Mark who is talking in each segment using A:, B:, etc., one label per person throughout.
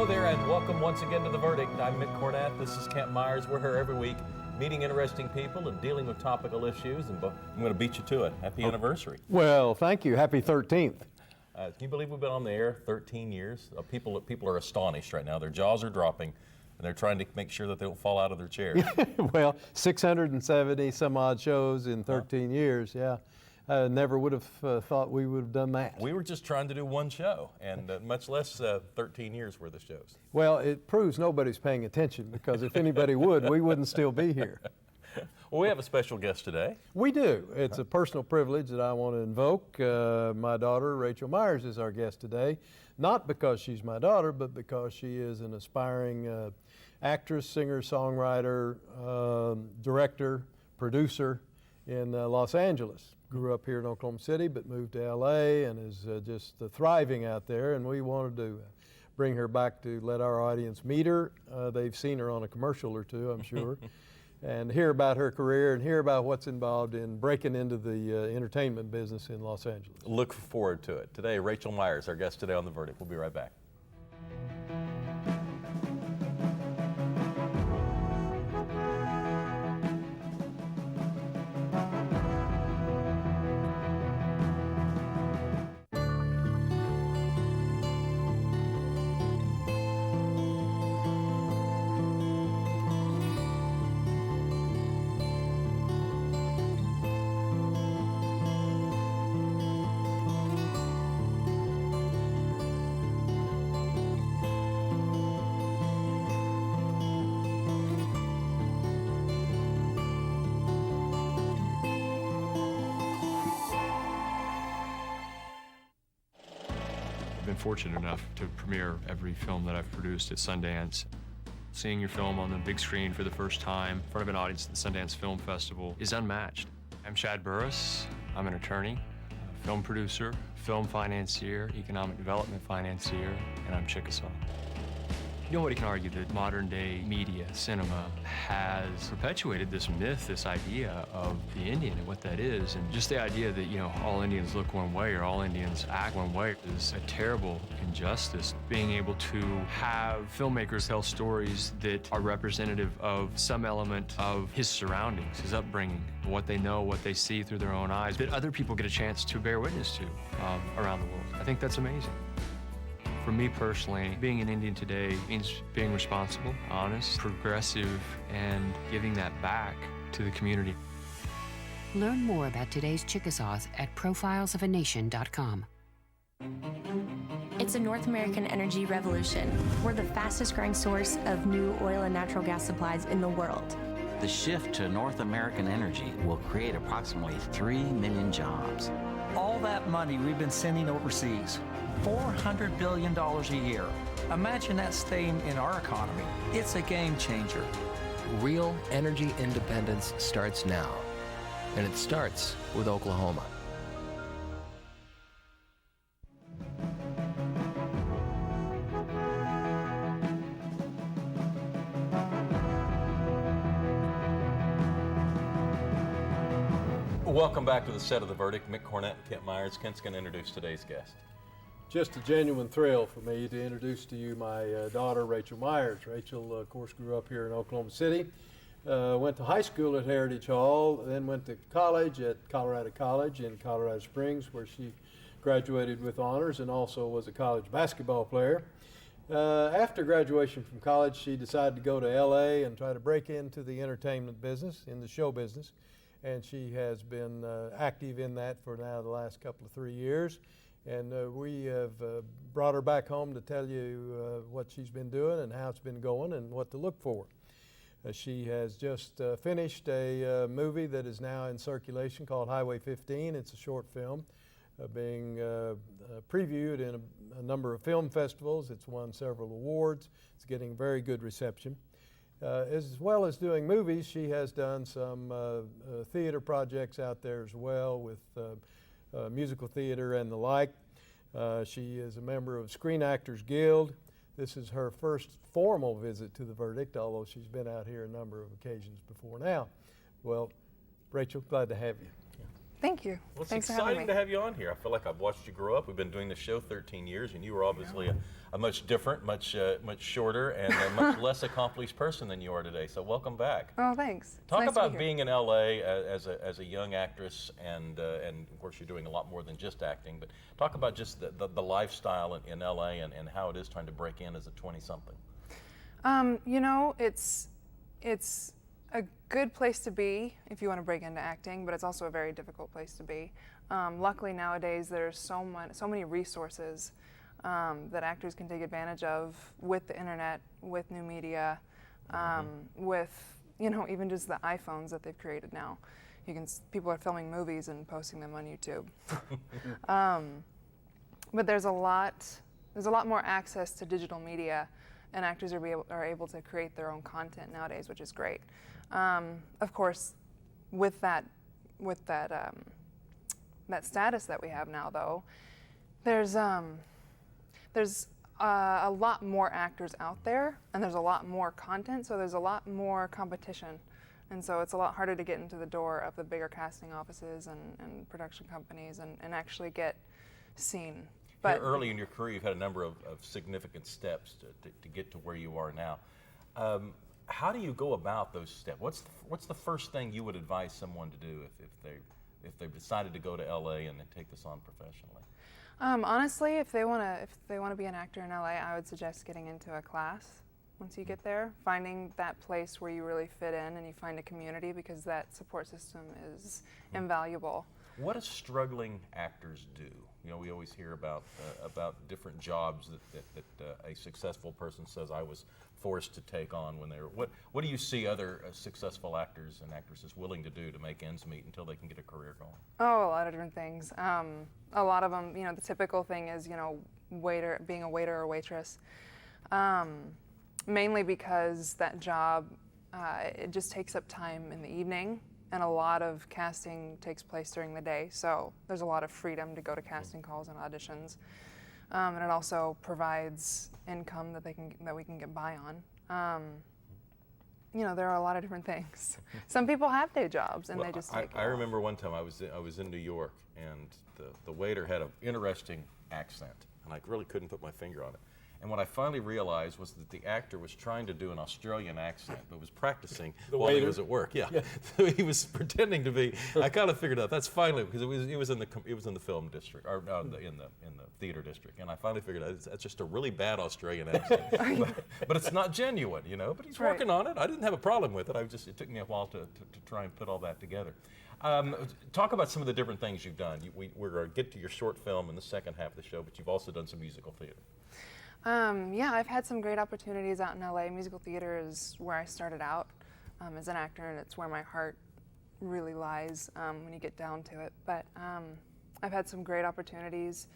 A: Hello there, and welcome once again to The Verdict. I'm Mick Cornett. This is Rachael Meyers. We're here every week meeting interesting people and dealing with topical issues, and I'm going to beat you to it. Happy anniversary.
B: Well, thank you. Happy 13th.
A: Can you believe we've been on the air 13 years? People are astonished right now. Their jaws are dropping, and they're trying to make sure that they don't fall out of their chairs.
B: Well, 670 some odd shows in 13 years, yeah. I never would have thought we would have done that.
A: We were just trying to do one show, and much less 13 years worth of shows.
B: Well, it proves nobody's paying attention, because if anybody would, we wouldn't still be here.
A: Well, we have a special guest today.
B: We do. It's a personal privilege that I want to invoke. My daughter, Rachael Meyers, is our guest today, not because she's my daughter, but because she is an aspiring actress, singer, songwriter, director, producer in Los Angeles. Grew up here in Oklahoma City, but moved to LA and is just thriving out there, and we wanted to bring her back to let our audience meet her. They've seen her on a commercial or two, I'm sure, and hear about her career and hear about what's involved in breaking into the entertainment business in Los Angeles.
A: Look forward to it. Today, Rachael Meyers, our guest today on The Verdict. We'll be right back.
C: I've been fortunate enough to premiere every film that I've produced at Sundance. Seeing your film on the big screen for the first time in front of an audience at the Sundance Film Festival is unmatched. I'm Chad Burris. I'm an attorney, a film producer, film financier, economic development financier, and I'm Chickasaw. Nobody can argue that modern day media, cinema, has perpetuated this myth, this idea of the Indian and what that is. And just the idea that, all Indians look one way or all Indians act one way is a terrible injustice. Being able to have filmmakers tell stories that are representative of some element of his surroundings, his upbringing, what they know, what they see through their own eyes, that other people get a chance to bear witness to around the world. I think that's amazing. For me personally, being an Indian today means being responsible, honest, progressive, and giving that back to the community.
D: Learn more about today's Chickasaws at profilesofanation.com.
E: It's a North American energy revolution. We're the fastest growing source of new oil and natural gas supplies in the world.
F: The shift to North American energy will create approximately 3 million jobs.
G: All that money we've been sending overseas, $400 billion a year. Imagine that staying in our economy. It's a game changer.
H: Real energy independence starts now, and it starts with Oklahoma.
A: Welcome back to the set of The Verdict. Mick Cornett, Kent Meyers. Kent's going to introduce today's guest.
B: Just a genuine thrill for me to introduce to you my daughter, Rachael Meyers. Rachael, of course, grew up here in Oklahoma City, went to high school at Heritage Hall, then went to college at Colorado College in Colorado Springs, where she graduated with honors and also was a college basketball player. After graduation from college, she decided to go to LA and try to break into the entertainment business, in the show business, and she has been active in that for now the last couple of 3 years. And we have brought her back home to tell you what she's been doing and how it's been going and what to look for. She has just finished a movie that is now in circulation called Highway 15. It's a short film being previewed in a number of film festivals. It's won several awards. It's getting very good reception. As well as doing movies, she has done some theater projects out there as well with musical theater and the like. She is a member of Screen Actors Guild. This is her first formal visit to The Verdict, although she's been out here a number of occasions before now. Well, Rachael, glad to have you.
I: Thank you.
A: Well, it's
I: Thanks for having
A: exciting
I: me.
A: to have you on here. I feel like I've watched you grow up. We've been doing the show 13 years, and you were obviously a much different, much shorter, and a much less accomplished person than you are today. So welcome back.
I: Oh, thanks. It's
A: Talk
I: nice to be
A: about
I: here.
A: being in LA as a young actress, and of course you're doing a lot more than just acting. But talk about just the lifestyle in LA and how it is trying to break in as a 20-something.
I: You know, it's a good place to be if you want to break into acting, but it's also a very difficult place to be. Luckily nowadays there's so many resources that actors can take advantage of with the internet, with new media, with even just the iPhones that they've created now. People are filming movies and posting them on YouTube. But there's a lot more access to digital media, and actors are able to create their own content nowadays, which is great. Of course, with that status that we have now, though, there's a lot more actors out there, and there's a lot more content, so there's a lot more competition. And so it's a lot harder to get into the door of the bigger casting offices and production companies and actually get seen. But
A: Here early in your career, you've had a number of significant steps to get to where you are now. How do you go about those steps? What's the first thing you would advise someone to do if they've decided to go to LA and then take this on professionally?
I: Honestly, if they want to be an actor in LA, I would suggest getting into a class. Once you get there, finding that place where you really fit in and you find a community, because that support system is invaluable.
A: What do struggling actors do? You know, we always hear about different jobs that a successful person says I was forced to take on when they were. What do you see other successful actors and actresses willing to do to make ends meet until they can get a career going?
I: Oh, a lot of different things. A lot of them, the typical thing is, being a waiter or waitress. Mainly because that job, it just takes up time in the evening, and a lot of casting takes place during the day, so there's a lot of freedom to go to casting calls and auditions. And it also provides income that we can get by on. There are a lot of different things. Some people have day jobs and they just take it
A: I
I: off.
A: remember one time I was in New York, and the waiter had an interesting accent, and I really couldn't put my finger on it. And what I finally realized was that the actor was trying to do an Australian accent, but was practicing while he was at work. Yeah. So he was pretending to be. I kind of figured out that's finally, because it was in the film district, or in the theater district, and I finally figured out that's just a really bad Australian accent. but it's not genuine, But he's working on it. I didn't have a problem with it. It took me a while to try and put all that together. Talk about some of the different things you've done. We're going to get to your short film in the second half of the show, but you've also done some musical theater.
I: Yeah, I've had some great opportunities out in LA. Musical theater is where I started out as an actor, and it's where my heart really lies when you get down to it. But I've had some great opportunities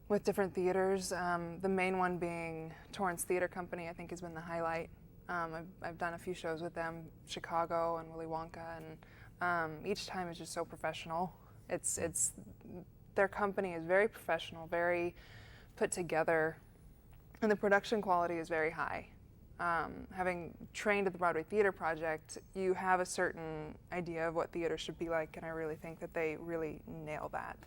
I: with different theaters. The main one being Torrance Theater Company, I think, has been the highlight. I've done a few shows with them, Chicago and Willy Wonka, and each time is just so professional. Their company is very professional, very put together. And the production quality is very high. Having trained at the Broadway Theater Project, you have a certain idea of what theater should be like, and I really think that they really nail that,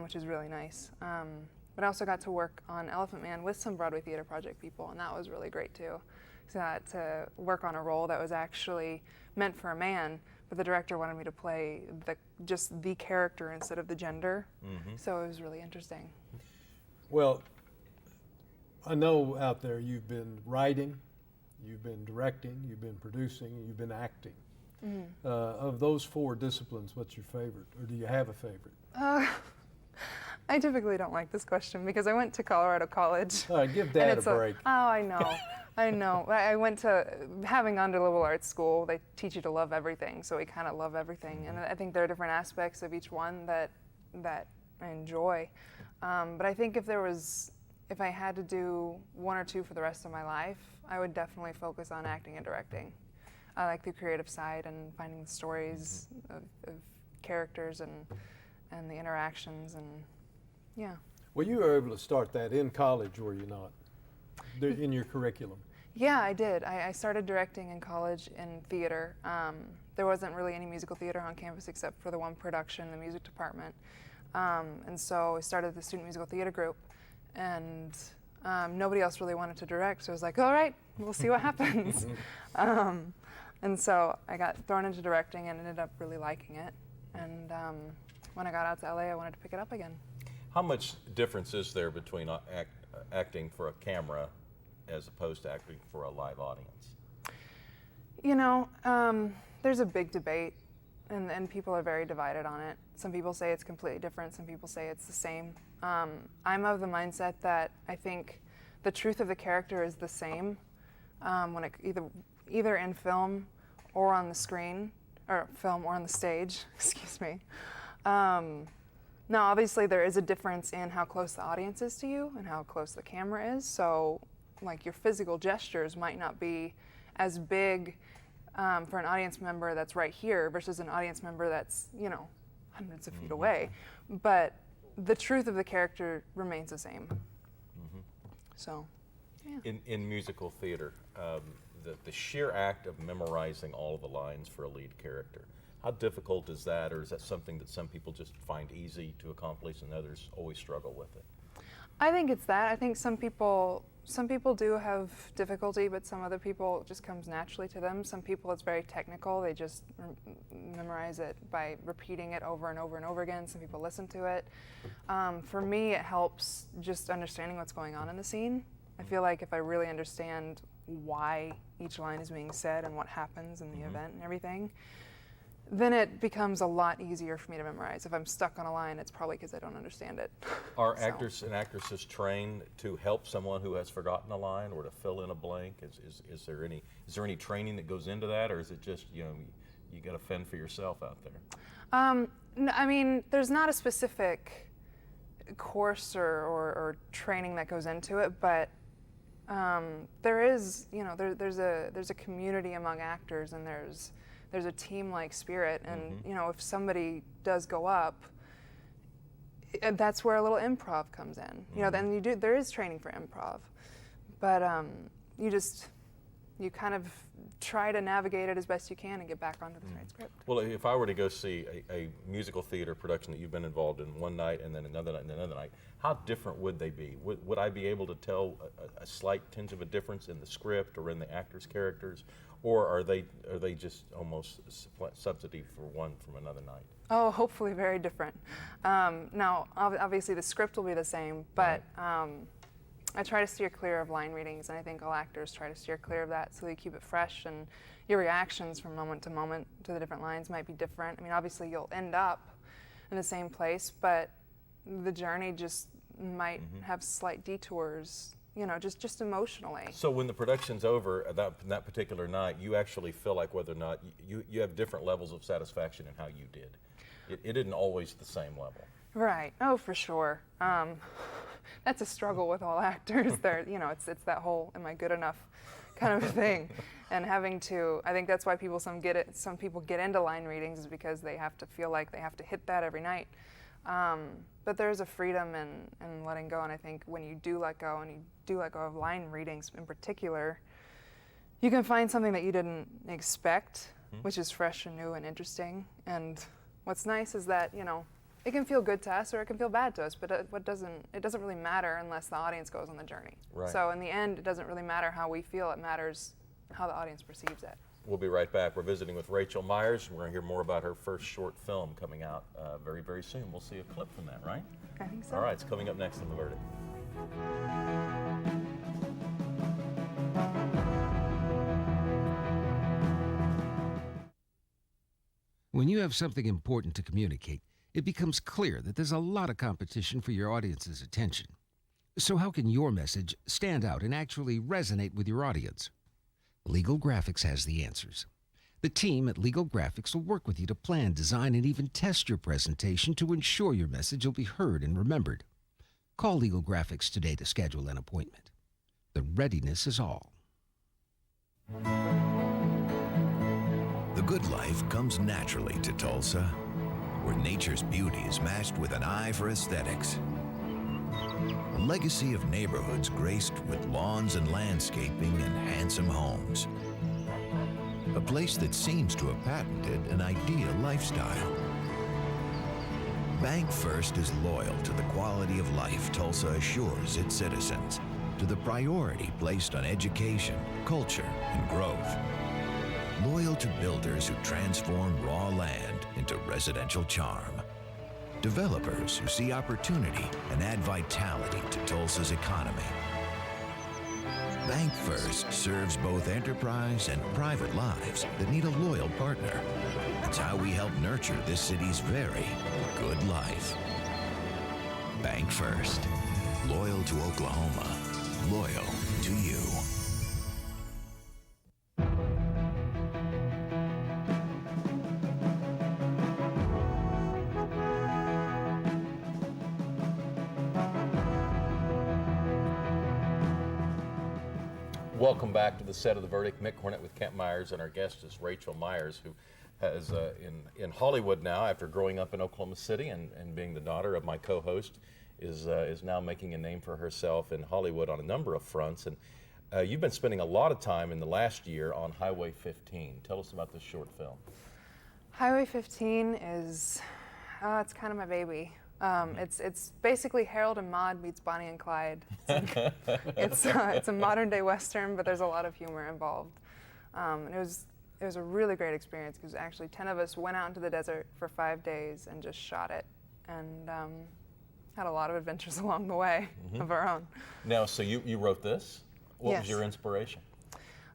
I: which is really nice. But I also got to work on Elephant Man with some Broadway Theater Project people, and that was really great too. So I got to work on a role that was actually meant for a man, but the director wanted me to play just the character instead of the gender. So it was really interesting.
B: Well, I know out there you've been writing, you've been directing, you've been producing, you've been acting. Of those four disciplines, what's your favorite, or do you have a favorite?
I: I typically don't like this question because I went to Colorado College.
B: All right, give Dad a break.
I: I know. I know. I went to, having gone to liberal arts school, they teach you to love everything, so we kind of love everything. And I think there are different aspects of each one that I enjoy. But I think if I had to do one or two for the rest of my life, I would definitely focus on acting and directing. I like the creative side and finding the stories of characters and the interactions, and yeah.
B: Well, you were able to start that in college, were you not? In your curriculum?
I: Yeah, I did. I started directing in college in theater. There wasn't really any musical theater on campus except for the one production in the music department. And so I started the student musical theater group, and nobody else really wanted to direct, so I was like, all right, we'll see what happens. And so I got thrown into directing and ended up really liking it. And when I got out to LA, I wanted to pick it up again.
A: How much difference is there between acting for a camera as opposed to acting for a live audience?
I: You know, there's a big debate, and people are very divided on it. Some people say it's completely different, some people say it's the same. I'm of the mindset that I think the truth of the character is the same when it either in film or on the screen, or film or on the stage, excuse me. Now, obviously, there is a difference in how close the audience is to you and how close the camera is. So, like, your physical gestures might not be as big for an audience member that's right here versus an audience member that's, you know, hundreds of feet away. But the truth of the character remains the same. So, yeah.
A: In musical theater, the sheer act of memorizing all of the lines for a lead character, how difficult is that, or is that something that some people just find easy to accomplish and others always struggle with it?
I: I think it's that. I think some people do have difficulty, but some other people it just comes naturally to them. Some people it's very technical. They just memorize it by repeating it over and over and over again. Some people listen to it. For me, it helps just understanding what's going on in the scene. I feel like if I really understand why each line is being said and what happens in the event and everything, then it becomes a lot easier for me to memorize. If I'm stuck on a line, it's probably because I don't understand it.
A: Are actors and actresses trained to help someone who has forgotten a line or to fill in a blank? Is there any training that goes into that, or is it just, you know, you got to fend for yourself out there?
I: No, I mean, there's not a specific course or training that goes into it, but there is, you know, there's a community among actors, and there's a team-like spirit, and you know, if somebody does go up, that's where a little improv comes in. You know, then there is training for improv, but you kind of try to navigate it as best you can and get back onto the right script.
A: Well, if I were to go see a musical theater production that you've been involved in one night and then another night and another night, how different would they be? Would I be able to tell a slight tinge of a difference in the script or in the actors' characters? Or are they just almost substitute for one from another night?
I: Oh, hopefully very different. Now, obviously the script will be the same, but I try to steer clear of line readings, and I think all actors try to steer clear of that so you keep it fresh, and your reactions from moment to moment to the different lines might be different. I mean, obviously you'll end up in the same place, but the journey just might have slight detours, you know, just emotionally.
A: So when the production's over that particular night, you actually feel like whether or not you have different levels of satisfaction in how you did. It isn't always the same level. Right.
I: Oh, for sure. That's a struggle with all actors. There, you know, it's that whole "am I good enough" kind of thing, and having to. I think that's why some people get into line readings, is because they have to feel like they have to hit that every night. But there's a freedom in letting go, and I think when you do let go, and you do let go of line readings in particular, you can find something that you didn't expect, which is fresh and new and interesting. And what's nice is that, you know, it can feel good to us or it can feel bad to us, but it doesn't really matter unless the audience goes on the journey.
A: Right.
I: So in the end, it doesn't really matter how we feel, it matters how the audience perceives it.
A: We'll be right back. We're visiting with Rachael Meyers. We're going to hear more about her first short film coming out very, very soon. We'll see a clip from that, right?
I: I think so.
A: All right, it's coming up next on The Verdict.
J: When you have something important to communicate, it becomes clear that there's a lot of competition for your audience's attention. So how can your message stand out and actually resonate with your audience? Legal Graphics has the answers. The team at Legal Graphics will work with you to plan, design, and even test your presentation to ensure your message will be heard and remembered. Call Legal Graphics today to schedule an appointment. The readiness is all.
K: The good life comes naturally to Tulsa, where nature's beauty is matched with an eye for aesthetics. A legacy of neighborhoods graced with lawns and landscaping and handsome homes. A place that seems to have patented an ideal lifestyle. Bank First is loyal to the quality of life Tulsa assures its citizens, to the priority placed on education, culture, and growth. Loyal to builders who transform raw land into residential charm. Developers who see opportunity and add vitality to Tulsa's economy. Bank First serves both enterprise and private lives that need a loyal partner. It's how we help nurture this city's very good life. Bank First. Loyal to Oklahoma. Loyal to you.
A: Welcome back to the set of The Verdict. Mick Cornett with Kent Myers, and our guest is Rachael Meyers, who has in Hollywood now, after growing up in Oklahoma City and being the daughter of my co-host, is now making a name for herself in Hollywood on a number of fronts. And you've been spending a lot of time in the last year on Highway 15. Tell us about this short film.
I: Highway 15 is, it's kind of my baby. It's basically Harold and Maude meets Bonnie and Clyde. It's a modern day Western, but there's a lot of humor involved. And it was a really great experience because actually 10 of us went out into the desert for 5 days and just shot it, and had a lot of adventures along the way of our own.
A: Now, so you wrote this? What
I: Yes.
A: was your inspiration?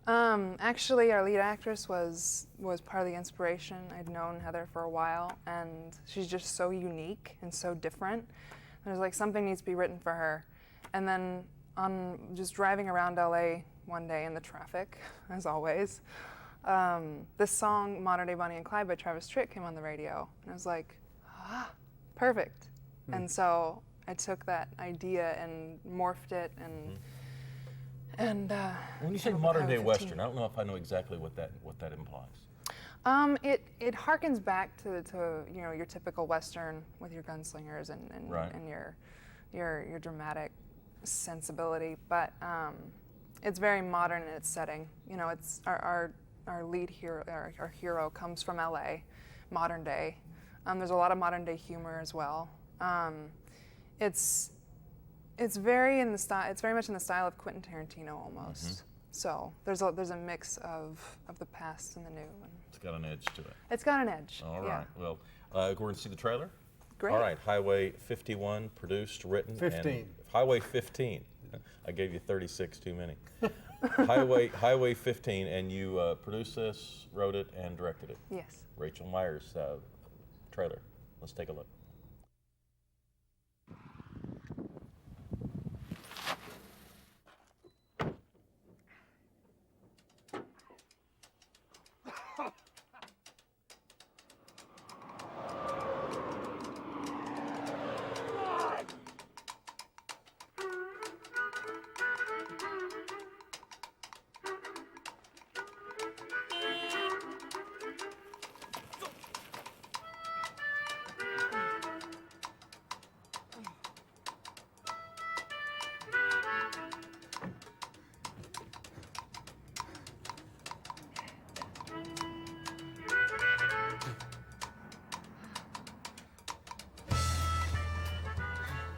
I: Actually, our lead actress was part of the inspiration. I'd known Heather for a while, and she's just so unique and so different. And I was like, something needs to be written for her. And then on just driving around LA one day in the traffic, as always, this song, Modern Day Bonnie and Clyde by Travis Tritt, came on the radio. And I was like, perfect. And so I took that idea and morphed it and
A: when you say modern day Western, I don't know if I know exactly what that implies.
I: It harkens back to you know, your typical Western with your gunslingers and
A: Right.
I: and your dramatic sensibility, but it's very modern in its setting. You know, it's our lead hero, our hero comes from LA, modern day. There's a lot of modern day humor as well. It's very in the style. It's very much in the style of Quentin Tarantino almost. So there's a mix of the past and the new. And
A: It's got an edge to it.
I: it's got an edge.
A: All
I: yeah.
A: right. Well, we're going to see the trailer.
I: Great.
A: All right. Highway 51, produced, written.
B: 15.
A: And Highway 15. I gave you 36 too many. Highway 15, and you produced this, wrote it, and directed it.
I: Yes.
A: Rachael Meyers trailer. Let's take a look.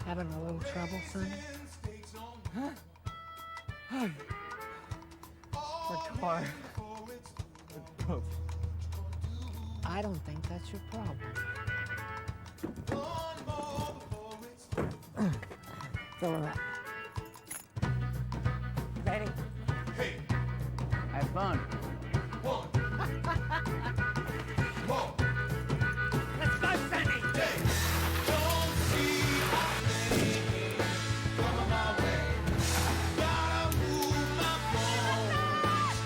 L: Having a little trouble, son?
M: We're torn.
L: I don't think that's your problem. Fill her up.
M: Ready?
N: Hey,
M: Have fun.
N: one,
M: Let's go, Sandy!
N: don't see a thing coming my way. Gotta move my bones.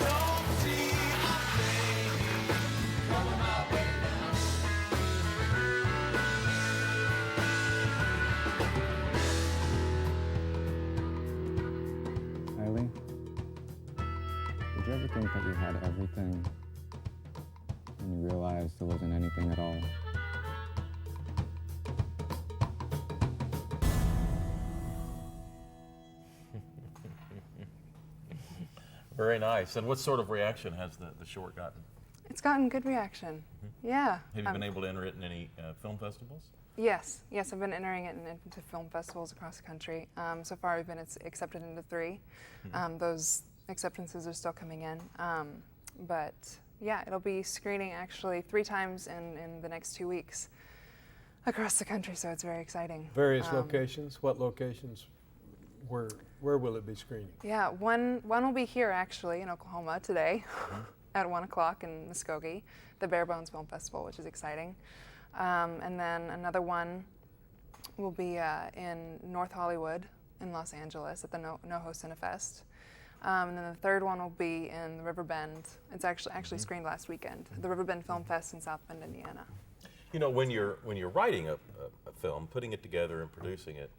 N: Don't see a thing coming my way now.
O: Eileen, did you ever think that you had everything and you realized there wasn't anything at all?
A: Very nice. And what sort of reaction has the short gotten?
I: It's gotten good reaction. Yeah.
A: Have you been able to enter it in any film festivals?
I: Yes, I've been entering it into film festivals across the country. So far, we've been accepted into 3. Those acceptances are still coming in. But yeah, it'll be screening actually 3 times in the next 2 weeks across the country, so it's very exciting.
B: Various locations? What locations? Where will it be screening?
I: Yeah, one will be here actually in Oklahoma today at 1 o'clock in Muskogee, the Bare Bones Film Festival, which is exciting. And then another one will be in North Hollywood in Los Angeles at the NoHo Cinefest. And then the third one will be in the Riverbend. It's actually screened last weekend. The Riverbend Film Fest in South Bend, Indiana.
A: You know, when you're writing a film, putting it together and producing it,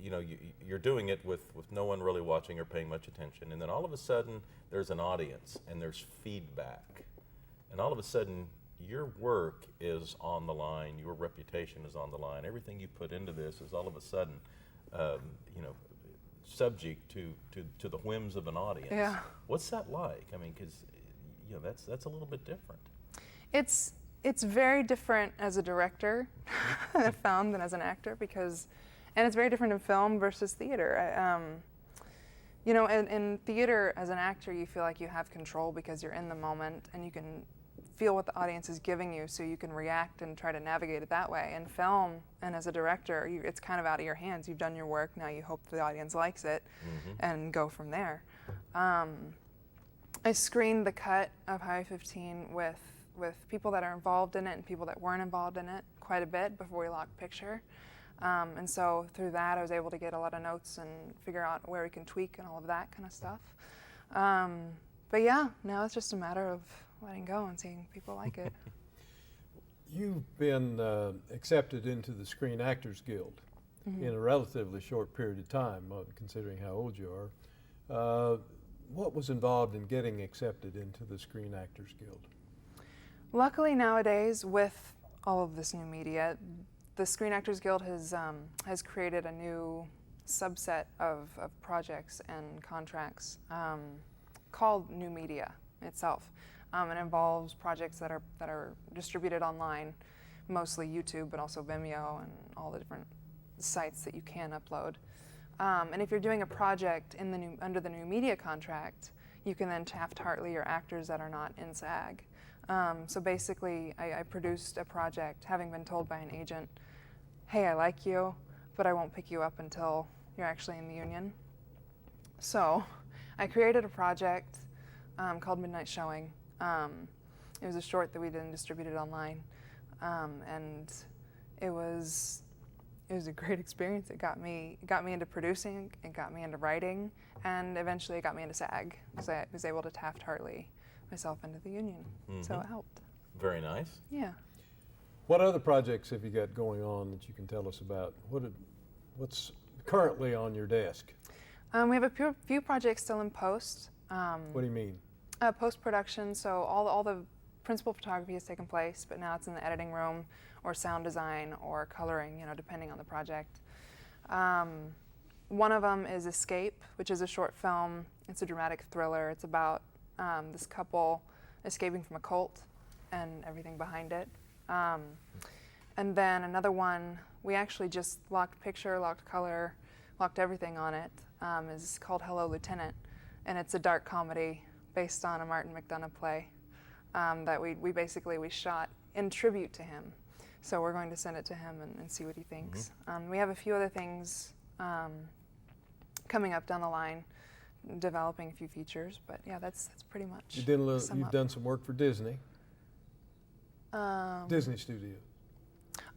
A: you know, you're doing it with no one really watching or paying much attention, and then all of a sudden there's an audience and there's feedback, and all of a sudden your work is on the line, your reputation is on the line, everything you put into this is all of a sudden, you know, subject to the whims of an audience.
I: Yeah.
A: What's that like? I mean, because you know that's a little bit different.
I: It's very different as a director, I found, than as an actor, and it's very different in film versus theater. You know, in theater, as an actor, you feel like you have control because you're in the moment and you can feel what the audience is giving you, so you can react and try to navigate it that way. In film, and as a director, it's kind of out of your hands. You've done your work, now you hope the audience likes it, and go from there. I screened the cut of Highway 15 with people that are involved in it and people that weren't involved in it quite a bit before we locked picture. And so through that, I was able to get a lot of notes and figure out where we can tweak and all of that kind of stuff. But yeah, now it's just a matter of letting go and seeing people like it.
B: You've been accepted into the Screen Actors Guild in a relatively short period of time, considering how old you are. What was involved in getting accepted into the Screen Actors Guild?
I: Luckily nowadays, with all of this new media, the Screen Actors Guild has created a new subset of projects and contracts called New Media itself. It involves projects that are distributed online, mostly YouTube, but also Vimeo and all the different sites that you can upload. And if you're doing a project under the New Media contract, you can then Taft-Hartley your actors that are not in SAG. So basically, I produced a project, having been told by an agent, hey, I like you, but I won't pick you up until you're actually in the union. So I created a project called Midnight Showing. It was a short that we then distributed online, and it was a great experience. It got me into producing, it got me into writing, and eventually it got me into SAG, because I was able to Taft-Hartley myself into the union. So it helped.
A: Very nice.
I: Yeah.
B: What other projects have you got going on that you can tell us about? What's currently on your desk?
I: We have a few projects still in post.
B: What do you mean?
I: Post-production, so all the principal photography has taken place, but now it's in the editing room or sound design or coloring, you know, depending on the project. One of them is Escape, which is a short film. It's a dramatic thriller. It's about this couple escaping from a cult and everything behind it. And then another one, we actually just locked picture, locked color, locked everything on it, is called Hello, Lieutenant. And it's a dark comedy based on a Martin McDonagh play that we shot in tribute to him. So we're going to send it to him and see what he thinks. We have a few other things coming up down the line, developing a few features, but yeah, that's pretty much.
B: You've done some work for Disney. Disney Studio.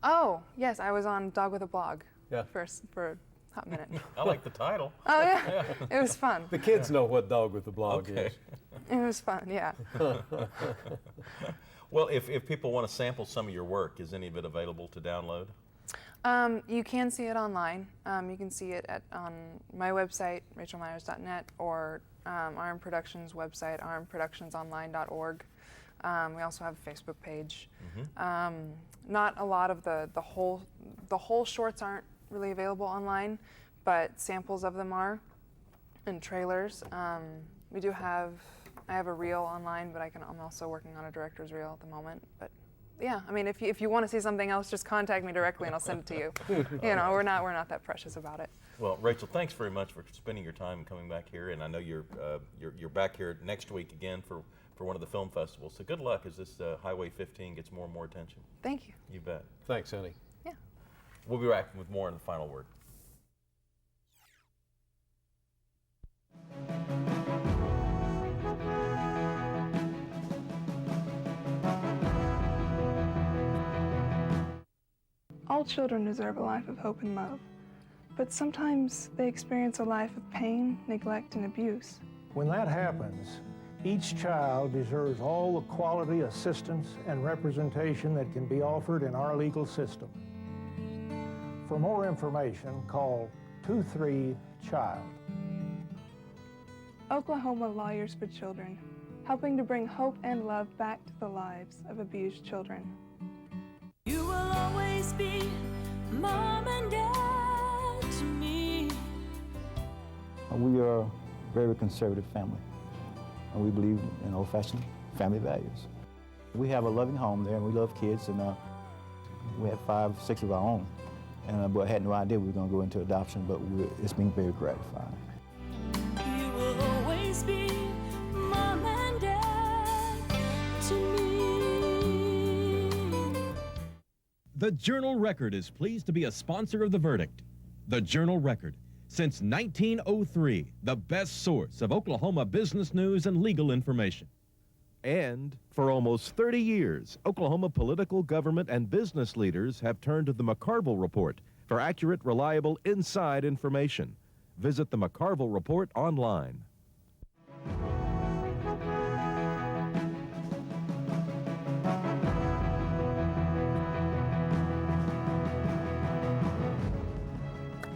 I: Oh yes, I was on Dog with a Blog.
B: Yeah.
I: For a hot minute.
A: I like the title.
I: Oh yeah, it was fun.
B: The kids know what Dog with a Blog is.
I: It was fun, yeah.
A: Well, if people want to sample some of your work, is any of it available to download?
I: You can see it online. You can see it on my website, rachelmeyers.net, or RM Productions website, rmproductionsonline.org. We also have a Facebook page. Not a lot of the whole shorts aren't really available online, but samples of them are. and trailers. I have a reel online, but I'm also working on a director's reel at the moment. But yeah, I mean, if you want to see something else, just contact me directly and I'll send it to you. You know, we're not that precious about it.
A: Well, Rachel, thanks very much for spending your time and coming back here. And I know you're back here next week again for one of the film festivals. So good luck as this Highway 15 gets more and more attention.
I: Thank you.
A: You bet.
B: Thanks, honey.
I: Yeah.
A: We'll be back with more in the final word.
I: All children deserve a life of hope and love, but sometimes they experience a life of pain, neglect, and abuse.
P: When that happens, each child deserves all the quality assistance and representation that can be offered in our legal system. For more information, call 23-CHILD.
I: Oklahoma Lawyers for Children, helping to bring hope and love back to the lives of abused children.
N: You will always be mom and dad to me.
Q: We are a very conservative family, and we believe in old-fashioned family values. We have a loving home there, and we love kids, and we have 5, 6 of our own. And but I had no idea we were going to go into adoption, but it's been very gratifying.
N: You will always be mom and dad to me.
R: The Journal-Record is pleased to be a sponsor of The Verdict. The Journal-Record, since 1903, the best source of Oklahoma business news and legal information.
S: And for almost 30 years, Oklahoma political, government, and business leaders have turned to the McCarville Report for accurate, reliable, inside information. Visit the McCarville Report online.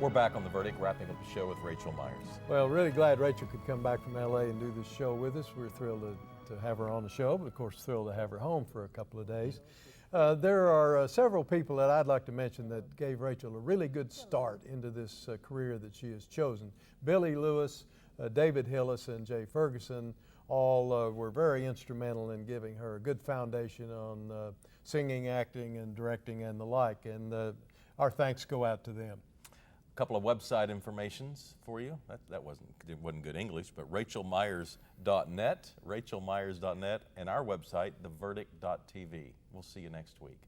A: We're back on The Verdict, wrapping up the show with Rachael Meyers.
B: Well, really glad Rachel could come back from LA and do this show with us. We're thrilled to have her on the show, but of course thrilled to have her home for a couple of days. There are several people that I'd like to mention that gave Rachel a really good start into this career that she has chosen. Billy Lewis, David Hillis, and Jay Ferguson all were very instrumental in giving her a good foundation on singing, acting, and directing and the like, and our thanks go out to them.
A: A couple of website informations for you. That wasn't good English, but RachelMyers.net, RachelMyers.net, and our website, TheVerdict.tv. We'll see you next week.